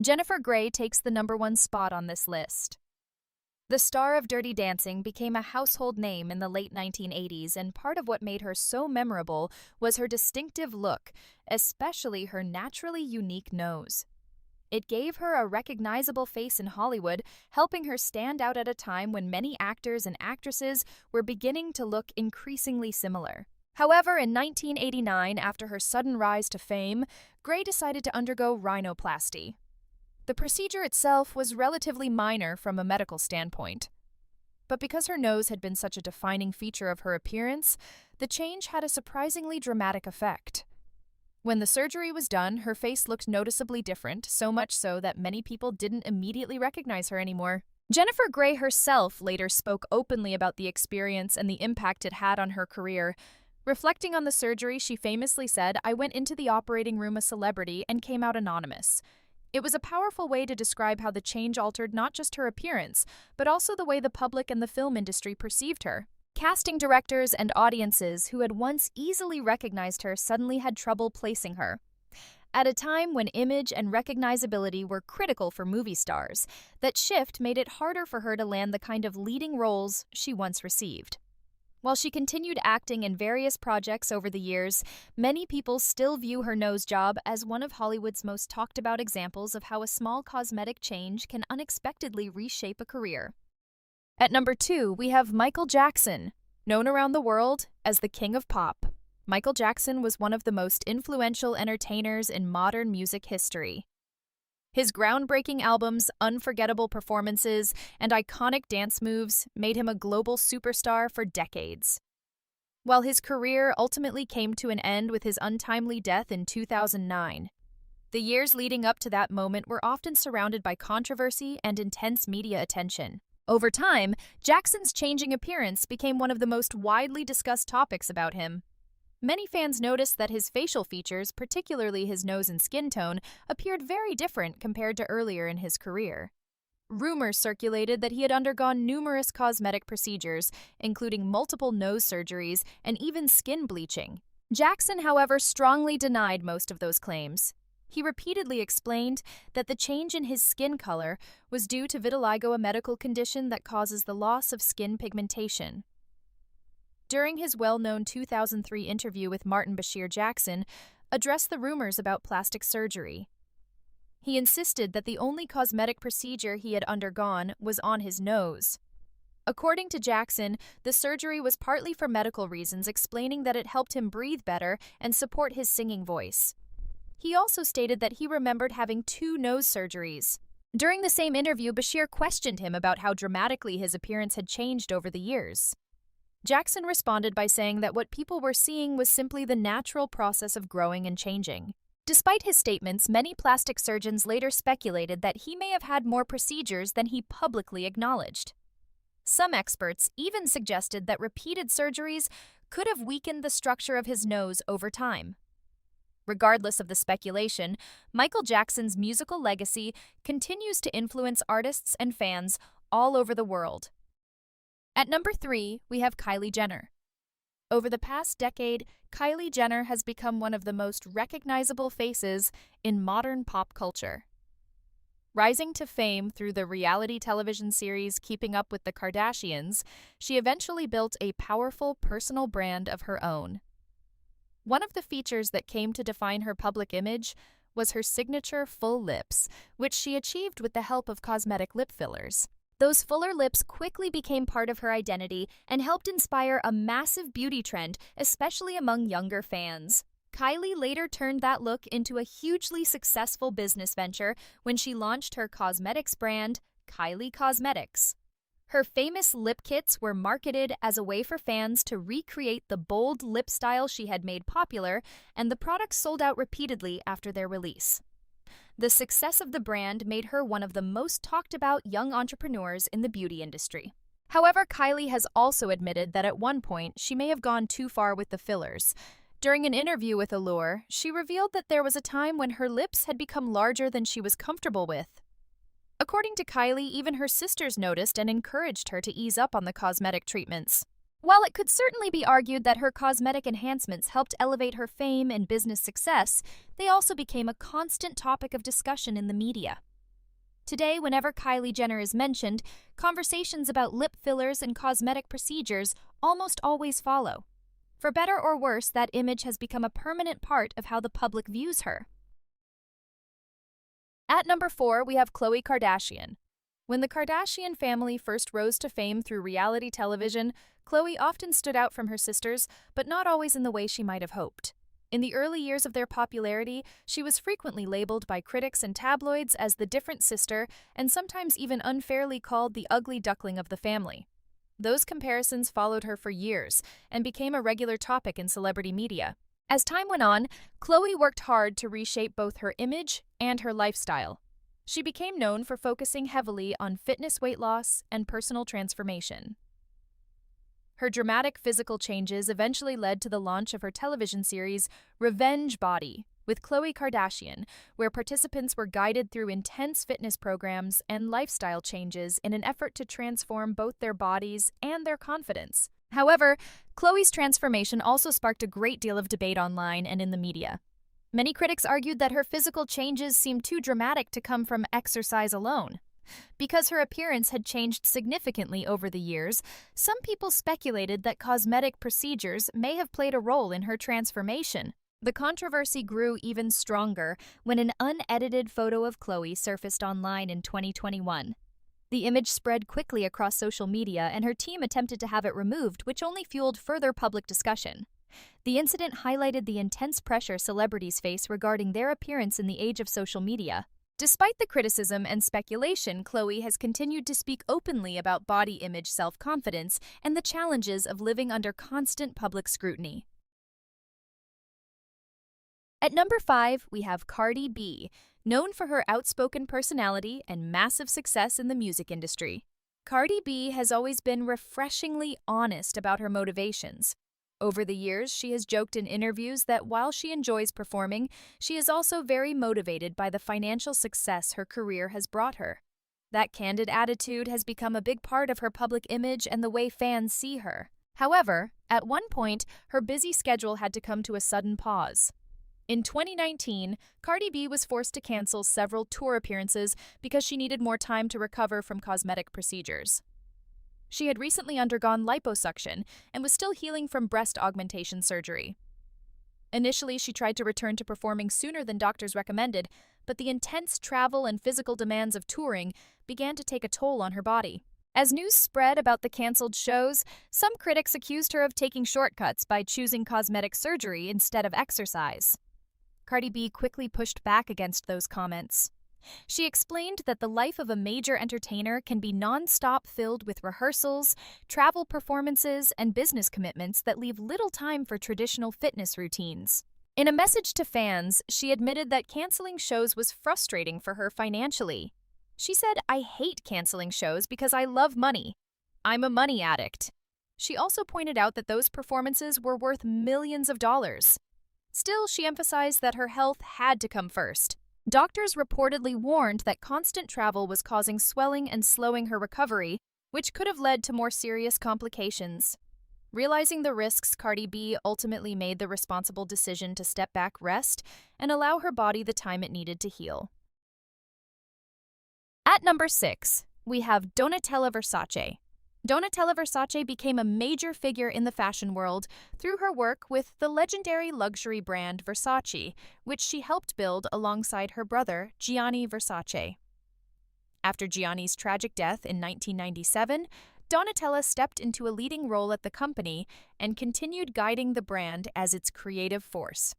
Jennifer Grey takes the #1 spot on this list. The star of Dirty Dancing became a household name in the late 1980s, and part of what made her so memorable was her distinctive look, especially her naturally unique nose. It gave her a recognizable face in Hollywood, helping her stand out at a time when many actors and actresses were beginning to look increasingly similar. However, in 1989, after her sudden rise to fame, Grey decided to undergo rhinoplasty. The procedure itself was relatively minor from a medical standpoint. But because her nose had been such a defining feature of her appearance, the change had a surprisingly dramatic effect. When the surgery was done, her face looked noticeably different, so much so that many people didn't immediately recognize her anymore. Jennifer Grey herself later spoke openly about the experience and the impact it had on her career. Reflecting on the surgery, she famously said, "I went into the operating room a celebrity and came out anonymous." It was a powerful way to describe how the change altered not just her appearance, but also the way the public and the film industry perceived her. Casting directors and audiences who had once easily recognized her suddenly had trouble placing her. At a time when image and recognizability were critical for movie stars, that shift made it harder for her to land the kind of leading roles she once received. While she continued acting in various projects over the years, many people still view her nose job as one of Hollywood's most talked about examples of how a small cosmetic change can unexpectedly reshape a career. At #2, we have Michael Jackson. Known around the world as the King of Pop, Michael Jackson was one of the most influential entertainers in modern music history. His groundbreaking albums, unforgettable performances, and iconic dance moves made him a global superstar for decades. While his career ultimately came to an end with his untimely death in 2009, the years leading up to that moment were often surrounded by controversy and intense media attention. Over time, Jackson's changing appearance became one of the most widely discussed topics about him. Many fans noticed that his facial features, particularly his nose and skin tone, appeared very different compared to earlier in his career. Rumors circulated that he had undergone numerous cosmetic procedures, including multiple nose surgeries and even skin bleaching. Jackson, however, strongly denied most of those claims. He repeatedly explained that the change in his skin color was due to vitiligo, a medical condition that causes the loss of skin pigmentation. During his well-known 2003 interview with Martin Bashir, Jackson addressed the rumors about plastic surgery. He insisted that the only cosmetic procedure he had undergone was on his nose. According to Jackson, the surgery was partly for medical reasons, explaining that it helped him breathe better and support his singing voice. He also stated that he remembered having 2 nose surgeries. During the same interview, Bashir questioned him about how dramatically his appearance had changed over the years. Jackson responded by saying that what people were seeing was simply the natural process of growing and changing. Despite his statements, many plastic surgeons later speculated that he may have had more procedures than he publicly acknowledged. Some experts even suggested that repeated surgeries could have weakened the structure of his nose over time. Regardless of the speculation, Michael Jackson's musical legacy continues to influence artists and fans all over the world. At #3, we have Kylie Jenner. Over the past decade, Kylie Jenner has become one of the most recognizable faces in modern pop culture. Rising to fame through the reality television series Keeping Up with the Kardashians, she eventually built a powerful personal brand of her own. One of the features that came to define her public image was her signature full lips, which she achieved with the help of cosmetic lip fillers. Those fuller lips quickly became part of her identity and helped inspire a massive beauty trend, especially among younger fans. Kylie later turned that look into a hugely successful business venture when she launched her cosmetics brand, Kylie Cosmetics. Her famous lip kits were marketed as a way for fans to recreate the bold lip style she had made popular, and the products sold out repeatedly after their release. The success of the brand made her one of the most talked about young entrepreneurs in the beauty industry. However, Kylie has also admitted that at one point she may have gone too far with the fillers. During an interview with Allure, she revealed that there was a time when her lips had become larger than she was comfortable with. According to Kylie, even her sisters noticed and encouraged her to ease up on the cosmetic treatments. While it could certainly be argued that her cosmetic enhancements helped elevate her fame and business success, they also became a constant topic of discussion in the media. Today, whenever Kylie Jenner is mentioned, conversations about lip fillers and cosmetic procedures almost always follow. For better or worse, that image has become a permanent part of how the public views her. At number 4, we have Khloe Kardashian. When the Kardashian family first rose to fame through reality television, Khloe often stood out from her sisters, but not always in the way she might have hoped. In the early years of their popularity, she was frequently labeled by critics and tabloids as the different sister, and sometimes even unfairly called the ugly duckling of the family. Those comparisons followed her for years and became a regular topic in celebrity media. As time went on, Khloe worked hard to reshape both her image and her lifestyle. She became known for focusing heavily on fitness, weight loss, and personal transformation. Her dramatic physical changes eventually led to the launch of her television series Revenge Body with Khloe Kardashian, where participants were guided through intense fitness programs and lifestyle changes in an effort to transform both their bodies and their confidence. However, Khloe's transformation also sparked a great deal of debate online and in the media. Many critics argued that her physical changes seemed too dramatic to come from exercise alone. Because her appearance had changed significantly over the years, some people speculated that cosmetic procedures may have played a role in her transformation. The controversy grew even stronger when an unedited photo of Khloe surfaced online in 2021. The image spread quickly across social media, and her team attempted to have it removed, which only fueled further public discussion. The incident highlighted the intense pressure celebrities face regarding their appearance in the age of social media. Despite the criticism and speculation, Khloe has continued to speak openly about body image self-confidence and the challenges of living under constant public scrutiny. At number 5, we have Cardi B, known for her outspoken personality and massive success in the music industry. Cardi B has always been refreshingly honest about her motivations. Over the years, she has joked in interviews that while she enjoys performing, she is also very motivated by the financial success her career has brought her. That candid attitude has become a big part of her public image and the way fans see her. However, at one point, her busy schedule had to come to a sudden pause. In 2019, Cardi B was forced to cancel several tour appearances because she needed more time to recover from cosmetic procedures. She had recently undergone liposuction and was still healing from breast augmentation surgery. Initially, she tried to return to performing sooner than doctors recommended, but the intense travel and physical demands of touring began to take a toll on her body. As news spread about the canceled shows, some critics accused her of taking shortcuts by choosing cosmetic surgery instead of exercise. Cardi B quickly pushed back against those comments. She explained that the life of a major entertainer can be non-stop filled with rehearsals, travel performances, and business commitments that leave little time for traditional fitness routines. In a message to fans, she admitted that canceling shows was frustrating for her financially. She said, "I hate canceling shows because I love money. I'm a money addict." She also pointed out that those performances were worth millions of dollars. Still, she emphasized that her health had to come first. Doctors reportedly warned that constant travel was causing swelling and slowing her recovery, which could have led to more serious complications. Realizing the risks, Cardi B ultimately made the responsible decision to step back, rest, and allow her body the time it needed to heal. At number 6, we have Donatella Versace. Donatella Versace became a major figure in the fashion world through her work with the legendary luxury brand Versace, which she helped build alongside her brother, Gianni Versace. After Gianni's tragic death in 1997, Donatella stepped into a leading role at the company and continued guiding the brand as its creative force.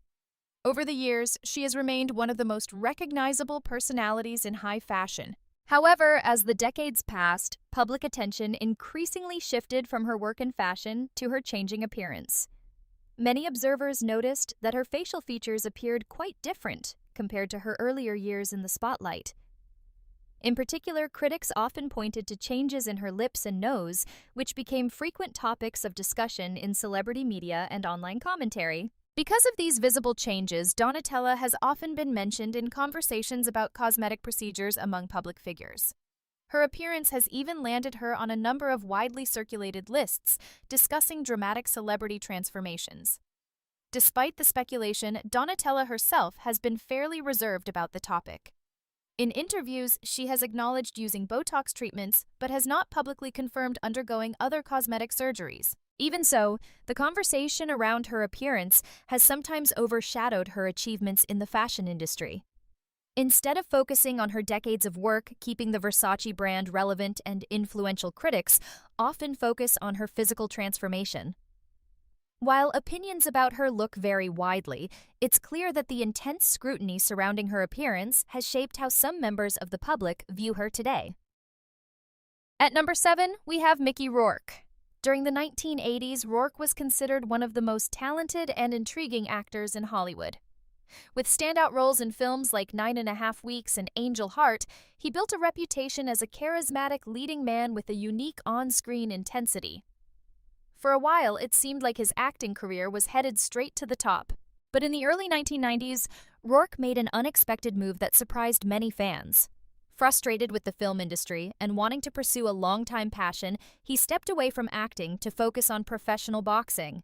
Over the years, she has remained one of the most recognizable personalities in high fashion. However, as the decades passed, public attention increasingly shifted from her work in fashion to her changing appearance. Many observers noticed that her facial features appeared quite different compared to her earlier years in the spotlight. In particular, critics often pointed to changes in her lips and nose, which became frequent topics of discussion in celebrity media and online commentary. Because of these visible changes, Donatella has often been mentioned in conversations about cosmetic procedures among public figures. Her appearance has even landed her on a number of widely circulated lists discussing dramatic celebrity transformations. Despite the speculation, Donatella herself has been fairly reserved about the topic. In interviews, she has acknowledged using Botox treatments but has not publicly confirmed undergoing other cosmetic surgeries. Even so, the conversation around her appearance has sometimes overshadowed her achievements in the fashion industry. Instead of focusing on her decades of work keeping the Versace brand relevant, and influential critics often focus on her physical transformation. While opinions about her look vary widely, it's clear that the intense scrutiny surrounding her appearance has shaped how some members of the public view her today. At number 7, we have Mickey Rourke. During the 1980s, Rourke was considered one of the most talented and intriguing actors in Hollywood. With standout roles in films like 9½ Weeks and Angel Heart, he built a reputation as a charismatic leading man with a unique on-screen intensity. For a while, it seemed like his acting career was headed straight to the top. But in the early 1990s, Rourke made an unexpected move that surprised many fans. Frustrated with the film industry and wanting to pursue a longtime passion, he stepped away from acting to focus on professional boxing.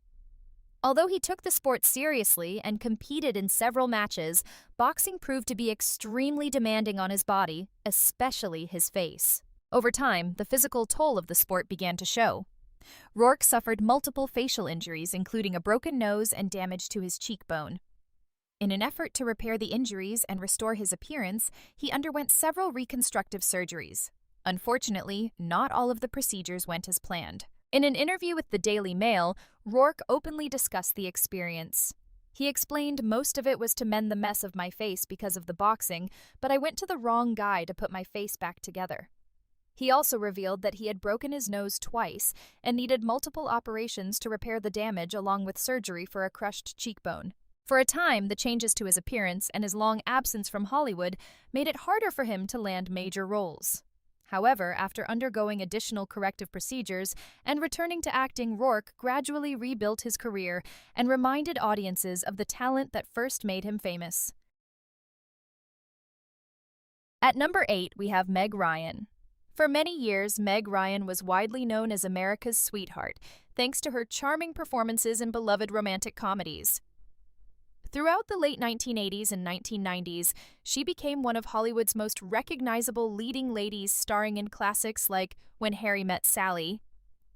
Although he took the sport seriously and competed in several matches, boxing proved to be extremely demanding on his body, especially his face. Over time, the physical toll of the sport began to show. Rourke suffered multiple facial injuries, including a broken nose and damage to his cheekbone. In an effort to repair the injuries and restore his appearance, he underwent several reconstructive surgeries. Unfortunately, not all of the procedures went as planned. In an interview with the Daily Mail, Rourke openly discussed the experience. He explained, "Most of it was to mend the mess of my face because of the boxing, but I went to the wrong guy to put my face back together." He also revealed that he had broken his nose twice and needed multiple operations to repair the damage along with surgery for a crushed cheekbone. For a time, the changes to his appearance and his long absence from Hollywood made it harder for him to land major roles. However, after undergoing additional corrective procedures and returning to acting, Rourke gradually rebuilt his career and reminded audiences of the talent that first made him famous. At number 8, we have Meg Ryan. For many years, Meg Ryan was widely known as America's sweetheart, thanks to her charming performances in beloved romantic comedies. Throughout the late 1980s and 1990s, she became one of Hollywood's most recognizable leading ladies, starring in classics like When Harry Met Sally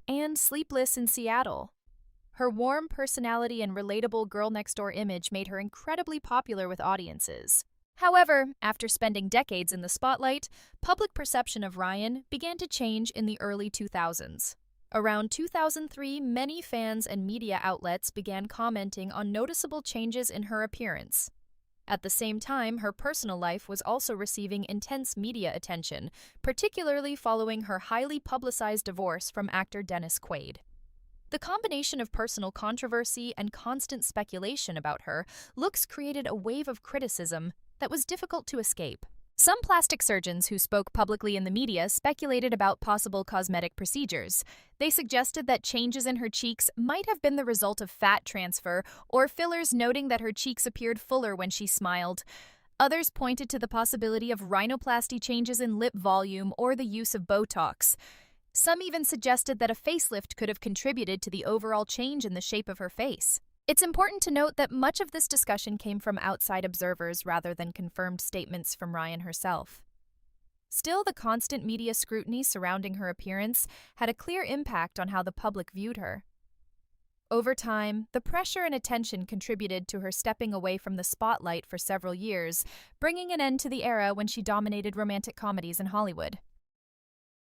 and Sleepless in Seattle. Her warm personality and relatable girl-next-door image made her incredibly popular with audiences. However, after spending decades in the spotlight, public perception of Ryan began to change in the early 2000s. Around 2003, many fans and media outlets began commenting on noticeable changes in her appearance. At the same time, her personal life was also receiving intense media attention, particularly following her highly publicized divorce from actor Dennis Quaid. The combination of personal controversy and constant speculation about her looks created a wave of criticism that was difficult to escape. Some plastic surgeons who spoke publicly in the media speculated about possible cosmetic procedures. They suggested that changes in her cheeks might have been the result of fat transfer or fillers, noting that her cheeks appeared fuller when she smiled. Others pointed to the possibility of rhinoplasty changes in lip volume or the use of Botox. Some even suggested that a facelift could have contributed to the overall change in the shape of her face. It's important to note that much of this discussion came from outside observers rather than confirmed statements from Ryan herself. Still, the constant media scrutiny surrounding her appearance had a clear impact on how the public viewed her. Over time, the pressure and attention contributed to her stepping away from the spotlight for several years, bringing an end to the era when she dominated romantic comedies in Hollywood.